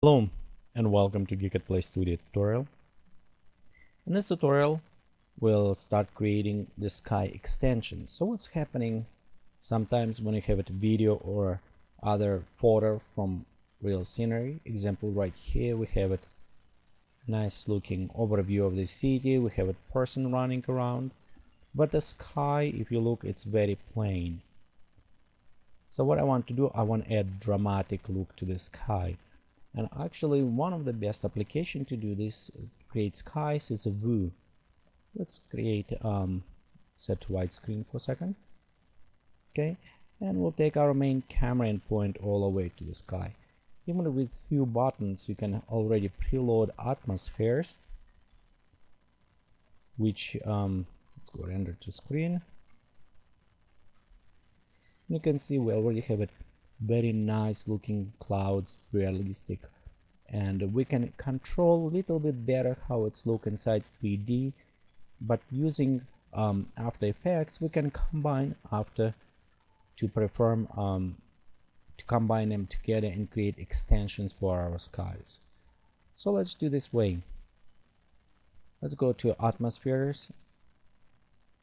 Hello and welcome to Geekatplay Studio tutorial. In this tutorial, we'll start creating the sky extension. So what's happening sometimes when you have a video or other photo from real scenery. Example right here, we have a nice looking overview of the city. We have a person running around, but the sky, if you look, it's very plain. So what I want to do, I want to add dramatic look to the sky. And actually one of the best application to do this, create skies, is a view. Let's create set widescreen for a second. Okay, and we'll take our main camera and point all the way to the sky. Even with few buttons you can already preload atmospheres, which let's go render to screen. You can see we already have a very nice looking clouds, realistic, and we can control a little bit better how it's look inside 3D, but using After Effects we can combine after to perform to combine them together and create extensions for our skies. So let's do this way. Let's go to atmospheres,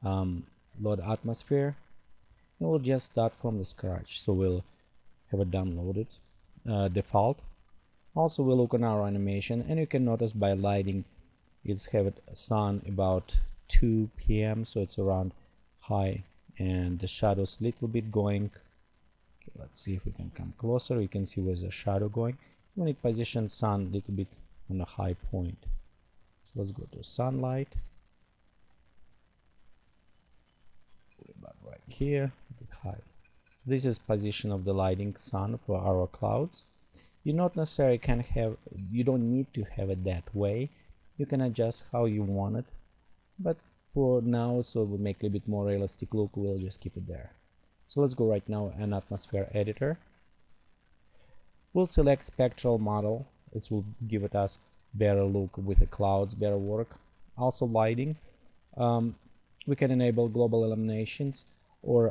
load atmosphere, and we'll just start from the scratch. So we'll have it downloaded default. Also we'll look on our animation, and you can notice by lighting it's have it sun about 2 p.m. so it's around high, and the shadows little bit going. Okay, let's see if we can come closer. You can see where's the shadow going when it positions sun little bit on a high point. So let's go to sunlight, about right here, a bit high. This is position of the lighting sun for our clouds. You not necessarily can have, you don't need to have it that way. You can adjust how you want it, but for now, so we make a little bit more realistic look, we'll just keep it there. So let's go right now an atmosphere editor. We'll select spectral model. It will give it us better look with the clouds, better work. Also lighting. We can enable global illuminations or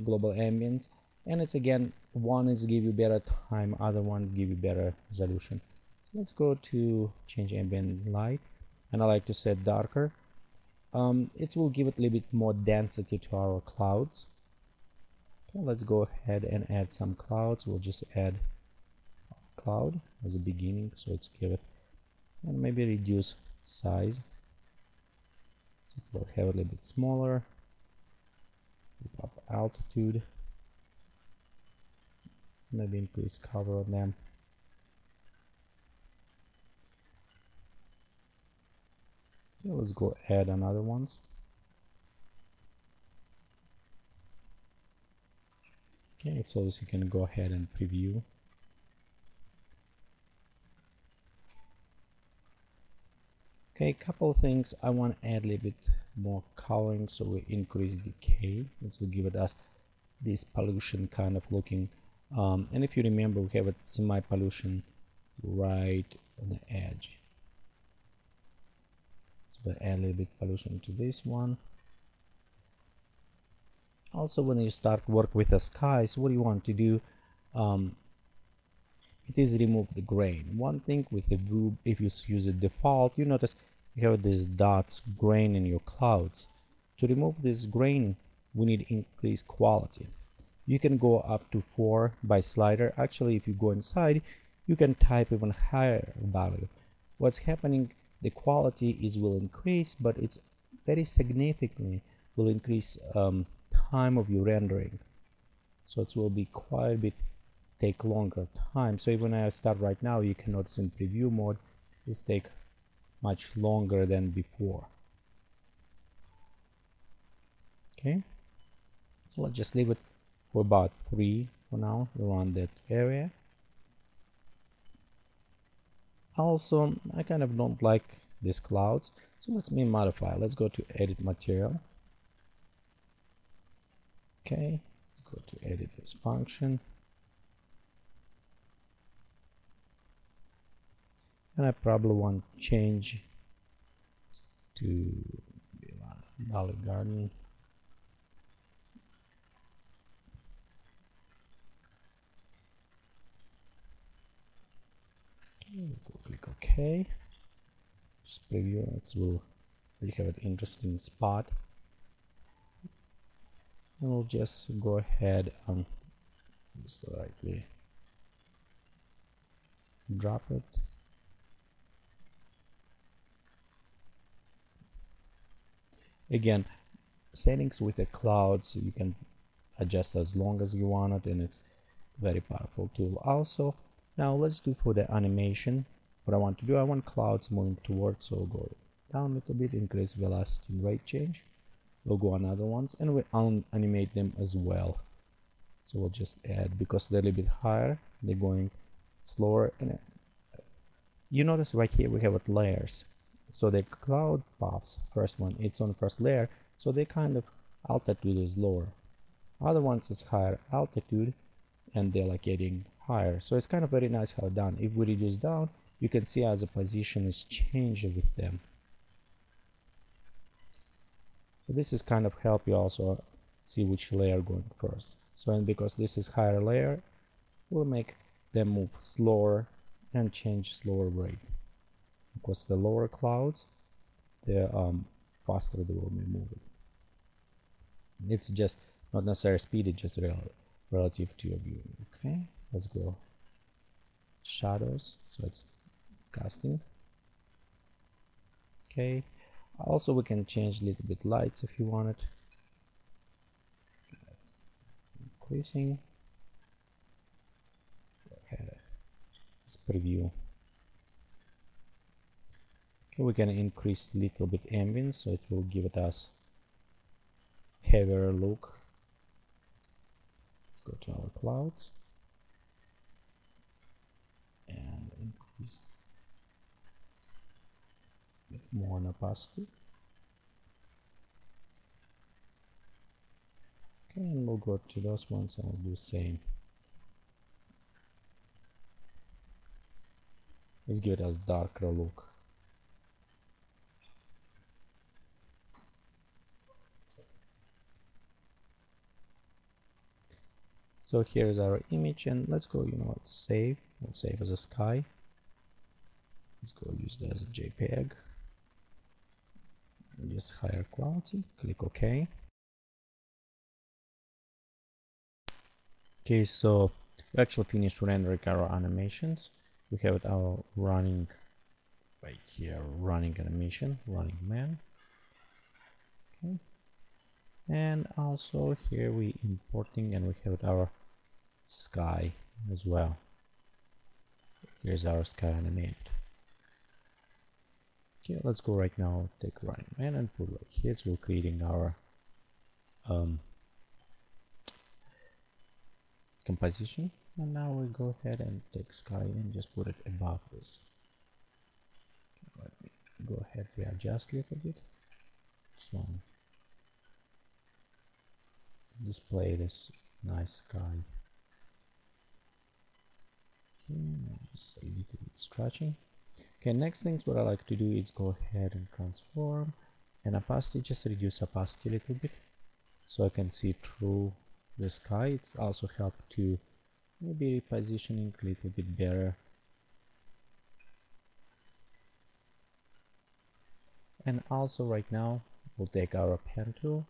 global ambience, and it's again, one is give you better time, other ones give you better resolution. So let's go to change ambient light, and I like to set darker. It will give it a little bit more density to our clouds. Okay, let's go ahead and add some clouds. We'll just add a cloud as a beginning, so let's give it, and maybe reduce size, so we'll have it a little bit smaller. Up altitude, maybe increase cover on them. Okay, let's go add another ones. Okay, so this you can go ahead and preview. Okay, a couple of things I want to add a little bit more coloring, so we increase decay. This will give it us this pollution kind of looking, and if you remember, we have a semi-pollution right on the edge, so we'll add a little bit pollution to this one. Also, when you start work with the skies, what you want to do, it is remove the grain. One thing with the view, if you use a default, you notice you have these dots grain in your clouds. To remove this grain, we need increased quality. You can go up to 4 by slider. Actually, if you go inside, you can type even higher value. What's happening, the quality is will increase, but it's very significantly will increase time of your rendering, so it will be quite a bit take longer time. So even when I start right now, you can notice in preview mode this take much longer than before. Okay, so let's just leave it for about 3 for now around that area. Also, I kind of don't like these clouds, so let's modify. Let's go to edit material. Okay, let's go to edit this function, and I probably want to change to Valley Garden. let's go click OK. Just preview. It will have an interesting spot. And we'll just go ahead and slightly drop it. Again, settings with the clouds you can adjust as long as you want it, and it's very powerful tool. Also, now let's do for the animation. What I want to do, I want clouds moving towards, so we'll go down a little bit, increase velocity and rate change. We'll go on other ones and we'll animate them as well. So we'll just add, because they're a little bit higher, they're going slower. And you notice right here we have layers. So the cloud paths, first one, it's on the first layer, so they kind of altitude is lower. Other ones is higher altitude, and they're like getting higher. So it's kind of very nice how done. If we reduce down, you can see as the position is changed with them. So this is kind of help you also see which layer going first. So, and because this is higher layer, we'll make them move slower and change slower rate. Because the lower clouds, the faster they will be moving. It's just not necessarily speed, it's just relative to your view. Okay, let's go shadows, so it's casting. Okay, also we can change a little bit lights if you want it. Increasing. Okay, let's preview. Okay, we can increase a little bit ambient, so it will give it us heavier look. Go to our clouds and increase a bit more in opacity. Okay, and we'll go to those ones and we'll do the same. Let's give it as darker look. So here's our image, and let's go, you know what, save. We'll save as a sky. Let's go use that as a JPEG. Just higher quality. Click OK. Okay, so we actually finished rendering our animations. We have our running right here, running animation, running man. Okay, and also here we importing, and we have our sky as well. Here's our sky animated. Okay, let's go right now, take running man and put right here. So we're creating our composition, and now we go ahead and take sky and just put it above this. Okay, let me go ahead, readjust a little bit. Just want to display this nice sky. Okay, just a little bit stretching. Okay, next things what I like to do is go ahead and transform and opacity, just reduce opacity a little bit so I can see through the sky. It's also help to maybe repositioning a little bit better. And also right now we'll take our pen tool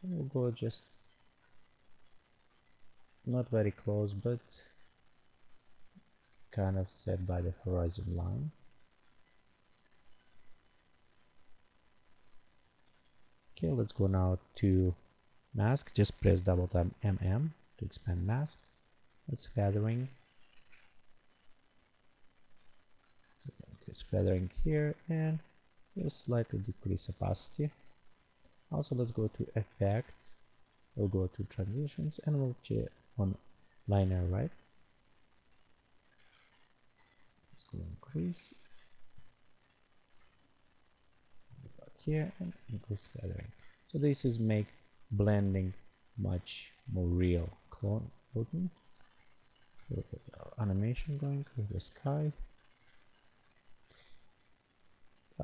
and we'll go just not very close, but kind of set by the horizon line. Okay, let's go now to mask. Just press double tap MM to expand mask. Let's feathering. So increase feathering here and just slightly decrease opacity. Also, let's go to effects. We'll go to transitions and we'll check on linear right. Let's go increase here and increase feathering. So this is make blending much more real looking. Look at our animation going with the sky.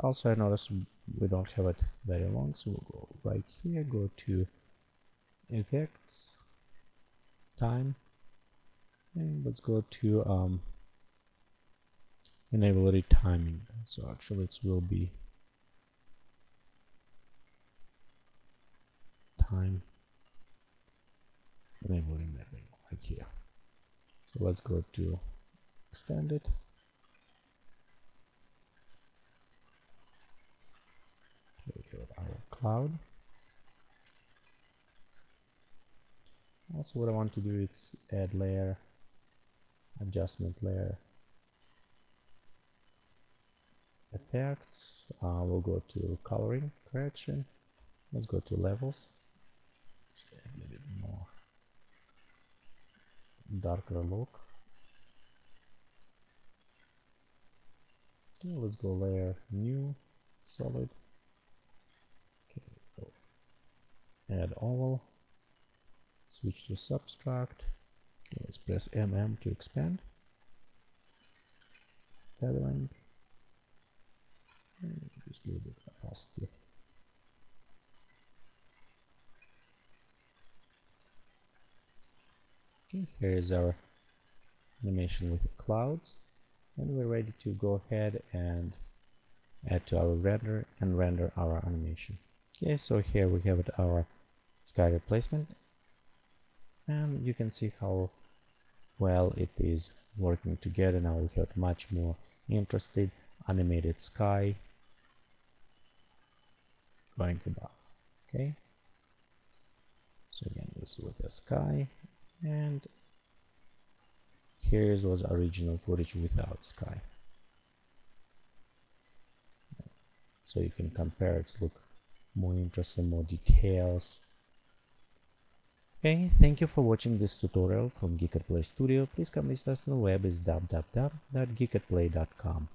Also, I noticed we don't have it very long, so we'll go right here, go to effects, time, and let's go to enable retiming. So actually it will be time enable remapping right here. So let's go to extend it. Take out our cloud. Also what I want to do is add layer, adjustment layer, effects. We'll go to coloring correction. Let's go to levels. Add a little bit more darker look. Okay, let's go layer new solid. Okay, go. Add oval. Switch to subtract. Okay, let's press MM to expand. Feathering. Just a little bit of opacity. Okay, here is our animation with the clouds, and we're ready to go ahead and add to our render and render our animation. Okay, so here we have our sky replacement, and you can see how well it is working together. Now we have much more interesting animated sky going above. Okay, so again, this is with the sky, and here was original footage without sky. So you can compare its look, more interesting, more details. Okay, thank you for watching this tutorial from Geekatplay Studio. Please come visit us on the web is www.geekatplay.com.